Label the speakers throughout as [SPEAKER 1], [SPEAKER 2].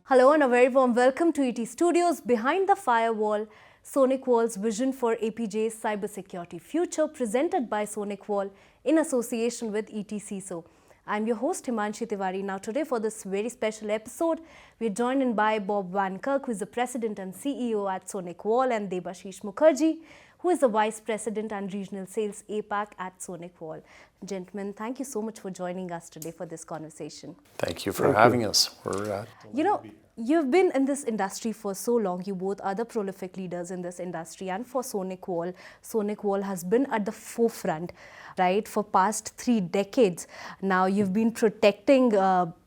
[SPEAKER 1] Hello and a very warm welcome to ET Studios Behind the Firewall, SonicWall's vision for APJ's cybersecurity future, presented by SonicWall in association with ETCISO. I'm your host Himanshi Tiwari. Now today for this very special episode, we're joined in by Bob VanKirk, who is the President and CEO at SonicWall, and Debasish Mukherjee, who is the Vice President and Regional Sales APAC at SonicWall. Gentlemen, thank you so much for joining us today for this conversation.
[SPEAKER 2] Thank you for having us.
[SPEAKER 1] You've been in this industry for so long. You both are the prolific leaders in this industry, and for SonicWall, SonicWall has been at the forefront, right, for past 3 decades. Now you've been protecting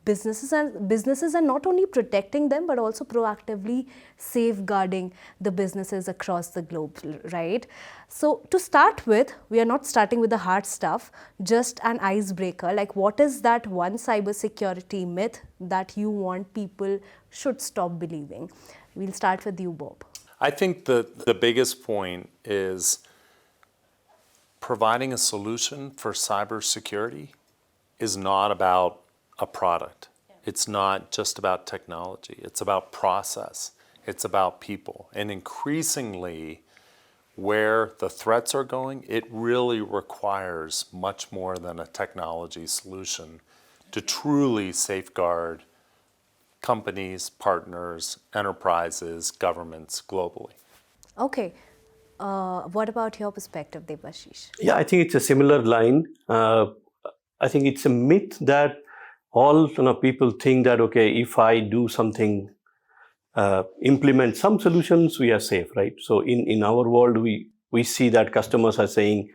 [SPEAKER 1] businesses and not only protecting them, but also proactively safeguarding the businesses across the globe, right? So to start with, we are not starting with the hard stuff, just an icebreaker. Like, what is that one cybersecurity myth that you want people should stop believing? We'll start with you, Bob.
[SPEAKER 2] I think the biggest point is providing a solution for cybersecurity is not about a product. It's not just about technology. It's about process. It's about people. And increasingly, where the threats are going, it really requires much more than a technology solution to truly safeguard companies, partners, enterprises, governments globally.
[SPEAKER 1] Okay. What about your perspective, Debashish?
[SPEAKER 3] Yeah, I think it's a similar line. I think it's a myth that all people think that, okay, if I do something, implement some solutions, we are safe, right? So in our world, we see that customers are saying,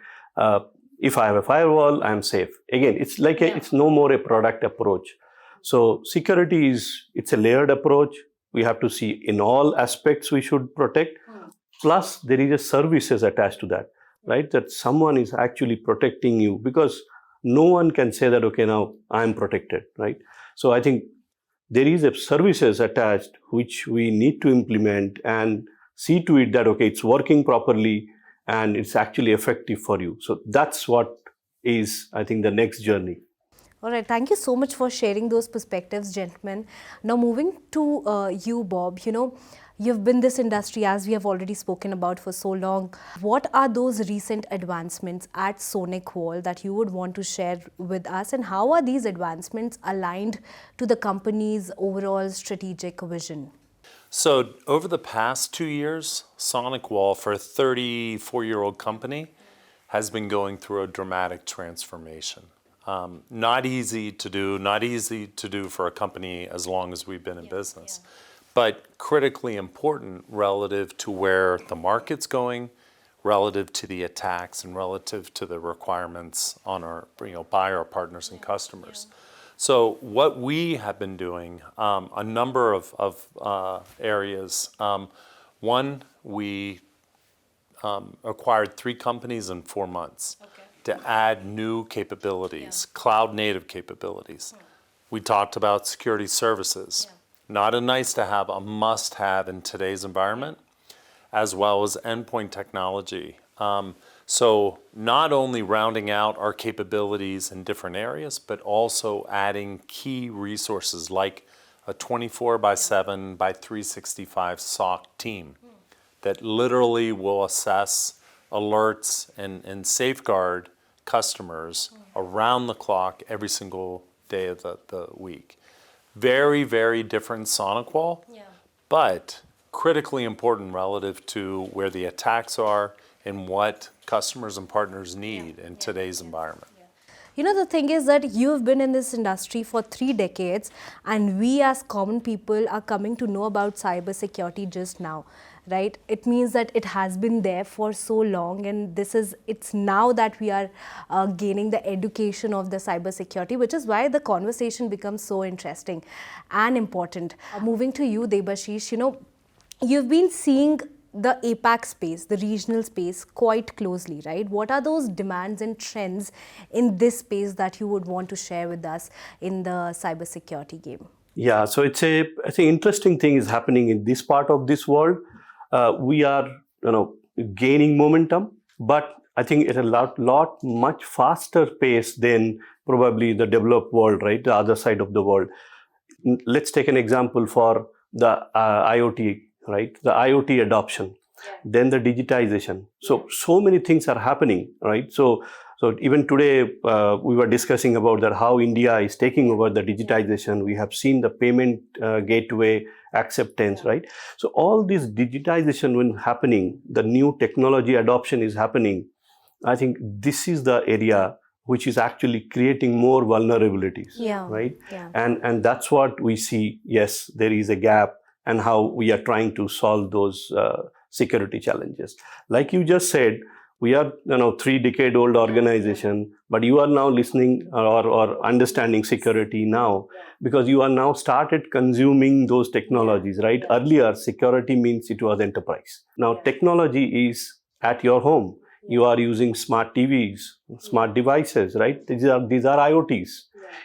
[SPEAKER 3] if I have a firewall, I'm safe. Again, it's like it's no more a product approach. So security it's a layered approach. We have to see in all aspects we should protect. Plus, there is a services attached to that, right? That someone is actually protecting you, because no one can say that, okay, now I'm protected, right? So I think there is a services attached which we need to implement and see to it that, okay, it's working properly and it's actually effective for you. So that's what is, I think, the next journey.
[SPEAKER 1] All right, thank you so much for sharing those perspectives, gentlemen. Now moving to you, Bob, you've been in this industry, as we have already spoken about, for so long. What are those recent advancements at SonicWall that you would want to share with us, and how are these advancements aligned to the company's overall strategic vision?
[SPEAKER 2] So over the past 2 years, SonicWall, for a 34-year-old company, has been going through a dramatic transformation. Not easy to do for a company as long as we've been in business. But critically important relative to where the market's going, relative to the attacks, and relative to the requirements on our, by our partners and customers. So what we have been doing, a number of areas. One, we acquired 3 companies in 4 months to add new capabilities, cloud-native capabilities. We talked about security services. Not a nice to have, a must have in today's environment, as well as endpoint technology. So not only rounding out our capabilities in different areas, but also adding key resources like a 24/7 by 365 SOC team that literally will assess alerts and safeguard customers around the clock every single day of the week. Very, very different SonicWall, but critically important relative to where the attacks are and what customers and partners need in today's environment.
[SPEAKER 1] The thing is that you've been in this industry for 3 decades, and we as common people are coming to know about cybersecurity just now, right? It means that it has been there for so long, and it's now that we are gaining the education of the cybersecurity, which is why the conversation becomes so interesting and important. Moving to you, Debashish, you've been seeing the APAC space, the regional space, quite closely, right? What are those demands and trends in this space that you would want to share with us in the cybersecurity game?
[SPEAKER 3] Yeah, so I think interesting thing is happening in this part of this world. We are, gaining momentum, but I think at a much faster pace than probably the developed world, right? The other side of the world. Let's take an example for the IoT, right? The IoT adoption, then the digitization. So many things are happening, right? So even today we were discussing about that how India is taking over the digitization. We have seen the payment gateway acceptance, right? So all this digitization when happening, the new technology adoption is happening. I think this is the area which is actually creating more vulnerabilities, right? And that's what we see. Yes, there is a gap, and how we are trying to solve those security challenges. Like you just said, we are 3-decade-old organization, but you are now listening or understanding security now because you are now started consuming those technologies, right? Earlier, security means it was enterprise. Now technology is at your home. You are using smart TVs, smart devices, right? These are IoTs.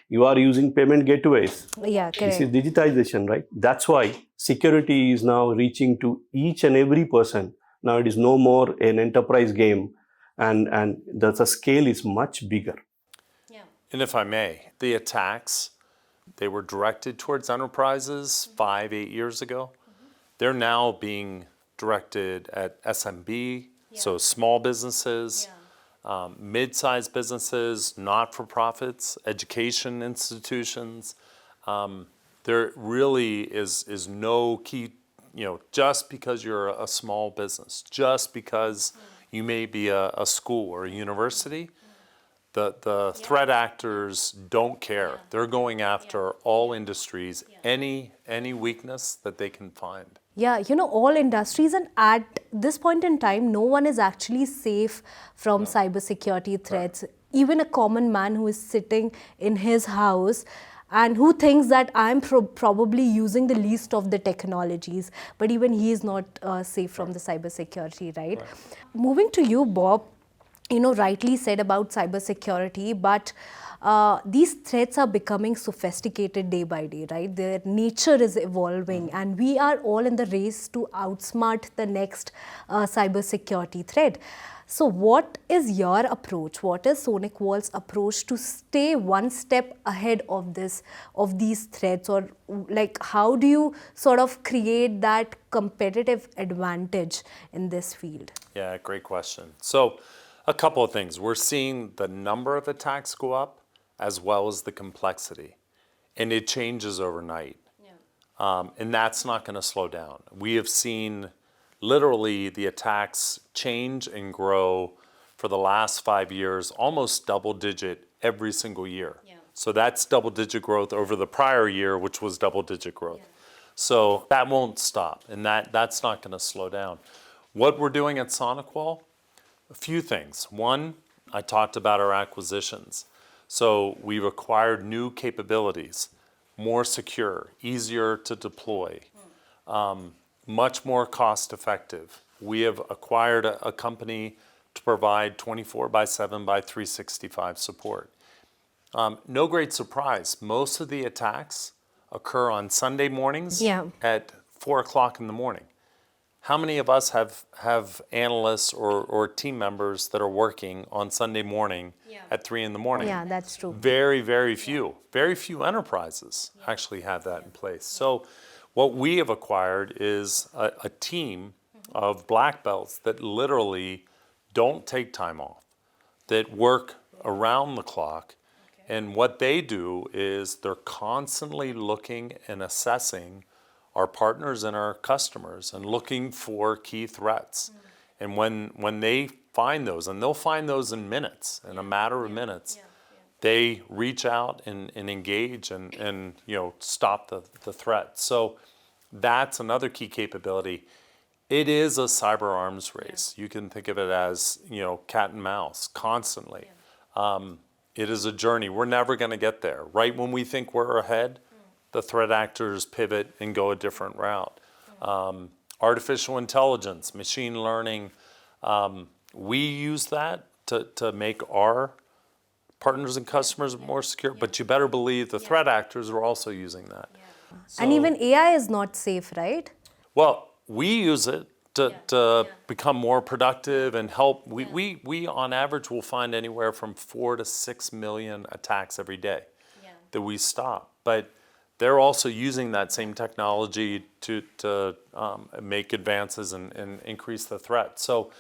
[SPEAKER 3] You are using payment gateways. This is digitization, right? That's why security is now reaching to each and every person. Now it is no more an enterprise game, and the scale is much bigger.
[SPEAKER 2] And if I may, the attacks, they were directed towards enterprises 5-8 years ago. They're now being directed at SMB, so small businesses, mid-sized businesses, not-for-profits, education institutions. There really is no key, just because you're a small business, just because you may be a school or a university, the threat actors don't care. They're going after all industries, any weakness that they can find.
[SPEAKER 1] Yeah, all industries, and at this point in time, no one is actually safe from cybersecurity threats. Even a common man who is sitting in his house and who thinks that I'm probably using the least of the technologies, but even he is not safe from the cybersecurity, right? Moving to you, Bob, rightly said about cybersecurity, but these threats are becoming sophisticated day by day, right? Their nature is evolving, and we are all in the race to outsmart the next cybersecurity threat. So what is your approach? What is SonicWall's approach to stay one step ahead of these threats? Or like, how do you sort of create that competitive advantage in this field?
[SPEAKER 2] Yeah, great question. So a couple of things. We're seeing the number of attacks go up as well as the complexity, and it changes overnight. And that's not going to slow down. We have seen literally the attacks change and grow for the last 5 years, almost double digit every single year. So that's double digit growth over the prior year, which was double digit growth. So that won't stop, and that's not going to slow down. What we're doing at SonicWall, a few things. One, I talked about our acquisitions. So we've acquired new capabilities, more secure, easier to deploy, much more cost effective. We have acquired a company to provide 24/7 by 365 support. No great surprise, most of the attacks occur on Sunday mornings at 4 o'clock in the morning. How many of us have analysts or team members that are working on Sunday morning at 3 in the morning?
[SPEAKER 1] Yeah, that's true.
[SPEAKER 2] Very, very few. Very few enterprises actually have that in place. So what we have acquired is a team of black belts that literally don't take time off, that work around the clock. And what they do is they're constantly looking and assessing our partners and our customers and looking for key threats. And when they find those, and they'll find those in minutes, in a matter of minutes, they reach out and engage and stop the threat. So that's another key capability. It is a cyber arms race. You can think of it as cat and mouse constantly. It is a journey. We're never going to get there. Right when we think we're ahead, the threat actors pivot and go a different route. Artificial intelligence, machine learning, we use that to make our partners and customers more secure, but you better believe the threat actors are also using that. So,
[SPEAKER 1] and even AI is not safe, right?
[SPEAKER 2] Well, we use it to become more productive and help. We on average will find anywhere from 4 to 6 million attacks every day that we stop. But they're also using that same technology to make advances and increase the threat. So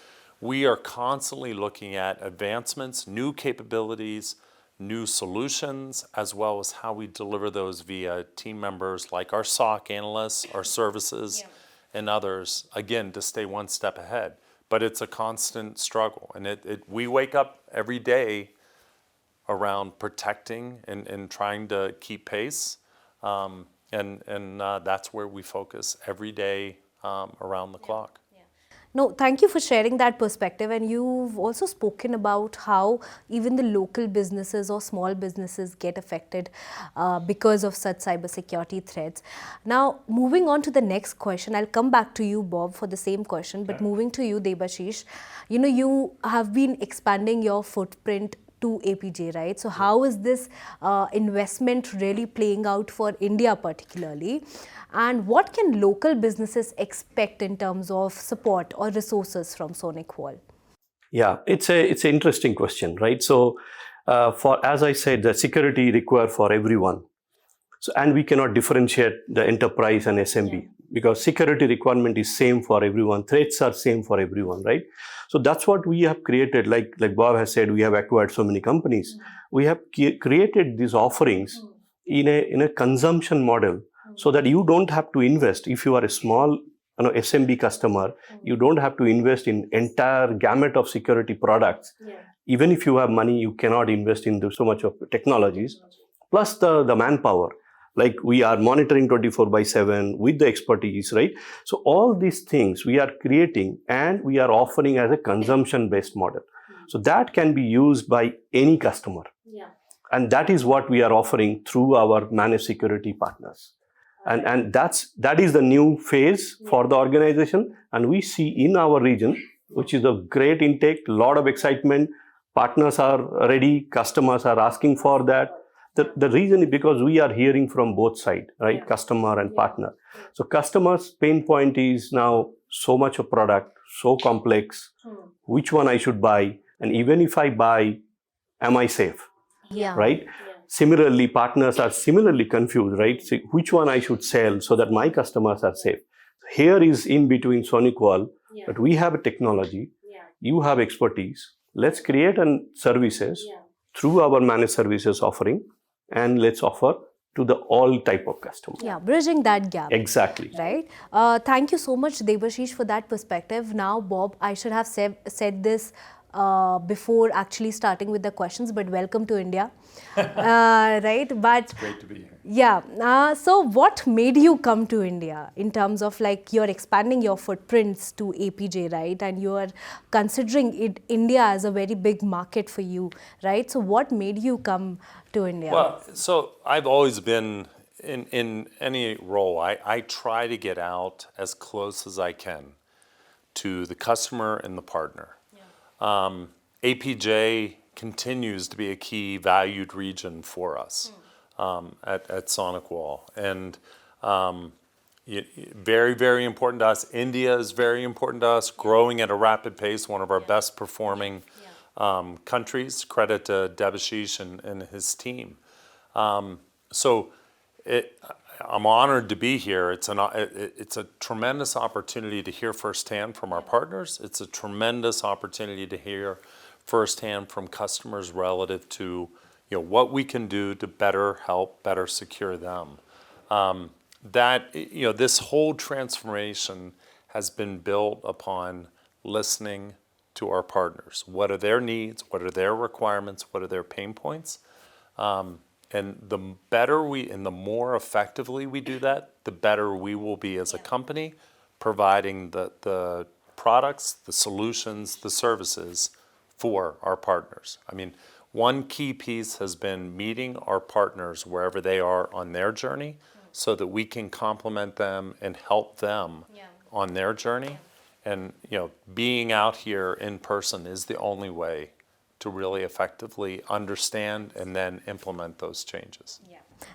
[SPEAKER 2] we are constantly looking at advancements, new capabilities, new solutions, as well as how we deliver those via team members like our SOC analysts, our services, and others, again, to stay one step ahead. But it's a constant struggle. And we wake up every day around protecting and trying to keep pace. And that's where we focus every day around the clock.
[SPEAKER 1] No, thank you for sharing that perspective. And you've also spoken about how even the local businesses or small businesses get affected because of such cybersecurity threats. Now, moving on to the next question, I'll come back to you, Bob, for the same question. But moving to you, Debashish, you have been expanding your footprint to APJ, right? So how is this investment really playing out for India particularly? And what can local businesses expect in terms of support or resources from SonicWall?
[SPEAKER 3] Yeah, it's an interesting question, right? So, as I said, the security required for everyone. So, and we cannot differentiate the enterprise and SMB because security requirement is same for everyone. Threats are same for everyone, right? So that's what we have created. Like Bob has said, we have acquired so many companies. We have created these offerings in a consumption model, so that you don't have to invest. If you are a small SMB customer, you don't have to invest in entire gamut of security products. Even if you have money, you cannot invest in so much of technologies. Plus the manpower. Like we are monitoring 24/7 with the expertise, right? So all these things we are creating and we are offering as a consumption-based model. So that can be used by any customer. And that is what we are offering through our managed security partners. And that is the new phase for the organization. And we see in our region, which is a great intake, a lot of excitement. Partners are ready, customers are asking for that. The reason is because we are hearing from both sides, right? Customer and partner. So customers' pain point is now so much of product, so complex, which one I should buy, and even if I buy, am I safe? Right? Similarly, partners are similarly confused, right? So which one I should sell so that my customers are safe? Here is in between SonicWall, but we have a technology, you have expertise. Let's create services through our managed services offering, and let's offer to the all type of customers.
[SPEAKER 1] Yeah, bridging that gap.
[SPEAKER 3] Exactly.
[SPEAKER 1] Right. Thank you so much, Debashish, for that perspective. Now, Bob, I should have said this before actually starting with the questions, but welcome to India. Right. But
[SPEAKER 2] It's great to be here.
[SPEAKER 1] Yeah. So what made you come to India in terms of like you're expanding your footprints to APJ, right? And you are considering India as a very big market for you, right? So what made you come to India?
[SPEAKER 2] Well, so I've always been in any role, I try to get out as close as I can to the customer and the partner. APJ continues to be a key valued region for us at SonicWall. And very, very important to us. India is very important to us, growing at a rapid pace, one of our best performing countries. Credit to Debashish and his team. So I'm honored to be here. It's a tremendous opportunity to hear firsthand from our partners. It's a tremendous opportunity to hear firsthand from customers relative to what we can do to better help, better secure them. This whole transformation has been built upon listening to our partners. What are their needs? What are their requirements? What are their pain points? And the better and the more effectively we do that, the better we will be as a company, providing the products, the solutions, the services for our partners. I mean, one key piece has been meeting our partners wherever they are on their journey so that we can complement them and help them on their journey. And being out here in person is the only way to really effectively understand and then implement those changes.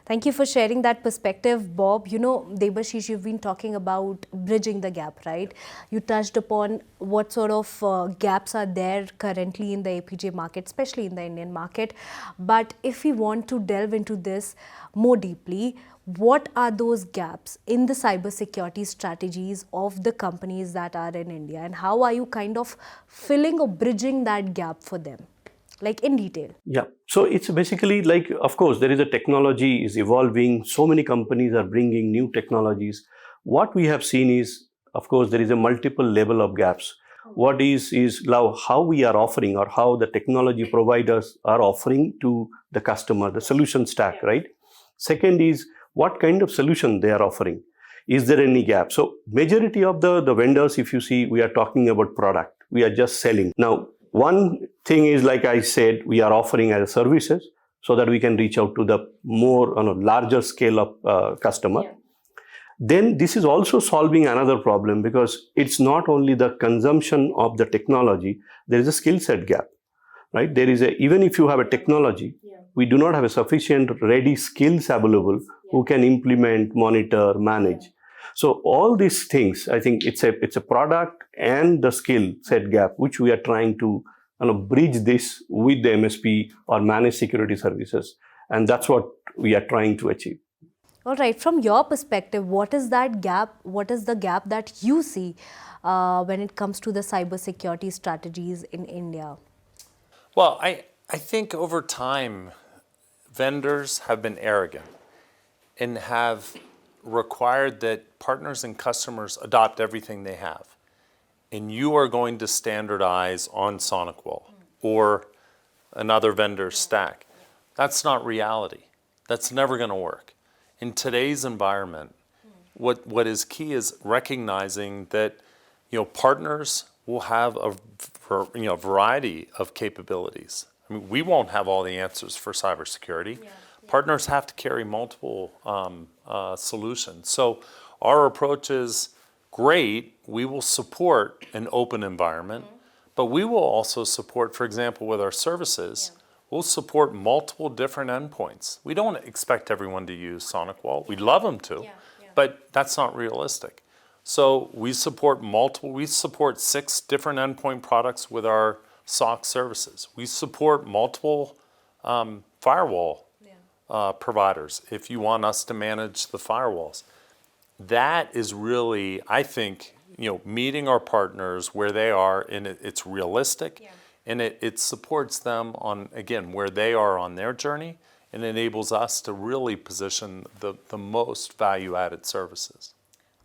[SPEAKER 1] Thank you for sharing that perspective, Bob. Debashish, you've been talking about bridging the gap, right? You touched upon what sort of gaps are there currently in the APJ market, especially in the Indian market. But if we want to delve into this more deeply, what are those gaps in the cybersecurity strategies of the companies that are in India, and how are you kind of filling or bridging that gap for them, like in detail?
[SPEAKER 3] Yeah. So it's basically like, of course, there is a technology is evolving. So many companies are bringing new technologies. What we have seen is, of course, there is a multiple level of gaps. What is now how we are offering or how the technology providers are offering to the customer, the solution stack, right? Second is what kind of solution they are offering. Is there any gap? So majority of the vendors, if you see, we are talking about product. We are just selling. Now, one thing is, like I said, we are offering as services so that we can reach out to the more on a larger scale of customer. Yeah. Then this is also solving another problem, because it's not only the consumption of the technology, there is a skill set gap, right? There is even if you have a technology, we do not have a sufficient ready skills available who can implement, monitor, manage. So all these things, I think it's a product and the skill set gap, which we are trying to bridge this with the MSP or managed security services. And that's what we are trying to achieve.
[SPEAKER 1] All right. From your perspective, what is that gap? What is the gap that you see when it comes to the cybersecurity strategies in India?
[SPEAKER 2] Well, I think over time, vendors have been arrogant and have required that partners and customers adopt everything they have. And you are going to standardize on SonicWall or another vendor's stack. That's not reality. That's never going to work. In today's environment, what is key is recognizing that partners will have a variety of capabilities. I mean, we won't have all the answers for cybersecurity. Partners have to carry multiple solutions. So our approach is great. We will support an open environment, but we will also support, for example, with our services, we'll support multiple different endpoints. We don't expect everyone to use SonicWall. We'd love them to, but that's not realistic. So we support 6 different endpoint products with our SOC services. We support multiple firewall providers if you want us to manage the firewalls. That is really, I think, meeting our partners where they are, and it's realistic, and it supports them on, again, where they are on their journey, and enables us to really position the most value-added services.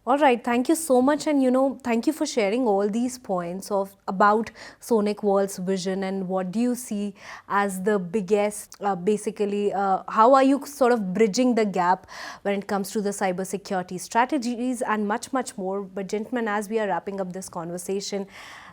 [SPEAKER 1] All right, thank you so much, and thank you for sharing all these points about SonicWall's vision, and what do you see as the biggest, how are you sort of bridging the gap when it comes to the cybersecurity strategies and much, much more. But gentlemen, as we are wrapping up this conversation,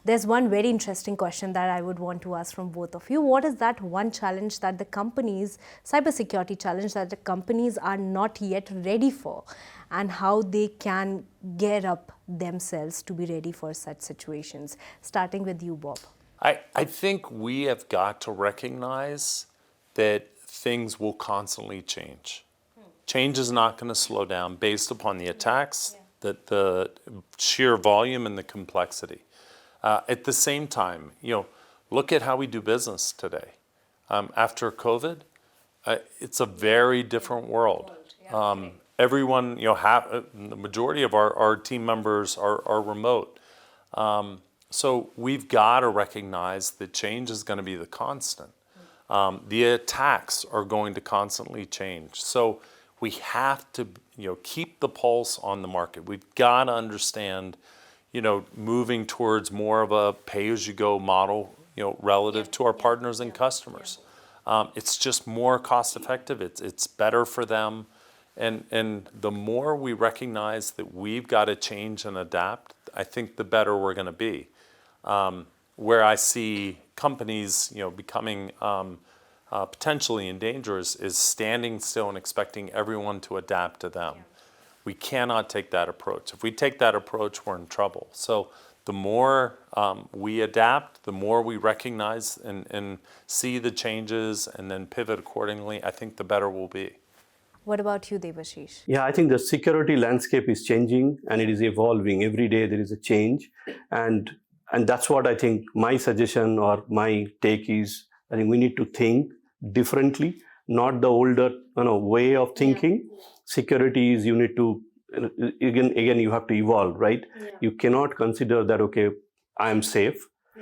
[SPEAKER 1] there's one very interesting question that I would want to ask from both of you. What is that one challenge that the companies, cybersecurity challenge that the companies are not yet ready for, and how they can gear up themselves to be ready for such situations? Starting with you, Bob.
[SPEAKER 2] I think we have got to recognize that things will constantly change. Change is not going to slow down based upon the attacks, the sheer volume and the complexity. At the same time, look at how we do business today. After COVID, it's a very different world. Everyone, the majority of our team members are remote. So we've got to recognize that change is going to be the constant. The attacks are going to constantly change. So we have to, keep the pulse on the market. We've got to understand, moving towards more of a pay-as-you-go model, relative to our partners and customers. It's just more cost-effective. It's better for them. And the more we recognize that we've got to change and adapt, I think the better we're going to be. Where I see companies, becoming potentially in danger is standing still and expecting everyone to adapt to them. We cannot take that approach. If we take that approach, we're in trouble. So the more we adapt, the more we recognize and see the changes and then pivot accordingly, I think the better we'll be.
[SPEAKER 1] What about you, Debasish?
[SPEAKER 3] Yeah, I think the security landscape is changing and it is evolving. Every day there is a change. And that's what I think my suggestion or my take is. I think we need to think differently not the older way of thinking. Security is you need to again you have to evolve, right? You cannot consider that okay, I am safe.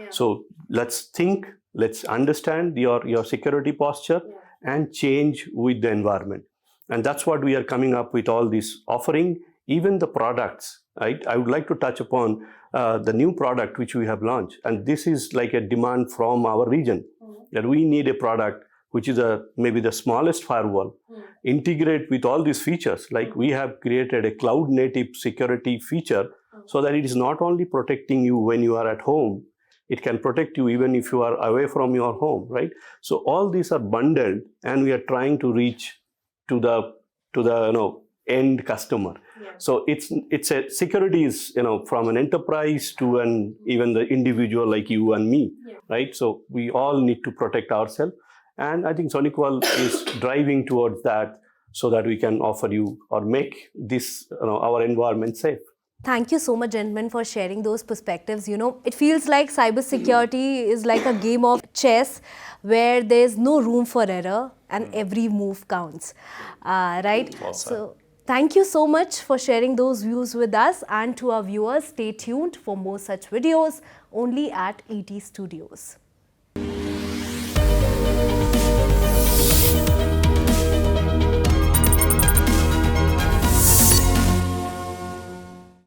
[SPEAKER 3] So let's think, let's understand your security posture and change with the environment. And that's what we are coming up with all this offering, even the products, right? I would like to touch upon the new product which we have launched. And this is like a demand from our region that we need a product which is maybe the smallest firewall, integrate with all these features. Like we have created a cloud native security feature so that it is not only protecting you when you are at home, it can protect you even if you are away from your home, right? So all these are bundled, and we are trying to reach to the end customer. So it's a security is from an enterprise to even the individual like you and me, right? So we all need to protect ourselves, and I think SonicWall is driving towards that so that we can offer you or make this our environment safe.
[SPEAKER 1] Thank you so much, gentlemen, for sharing those perspectives. It feels like cybersecurity is like a game of chess where there's no room for error and every move counts, right?
[SPEAKER 2] Well said.
[SPEAKER 1] So thank you so much for sharing those views with us, and to our viewers, stay tuned for more such videos only at ET Studios.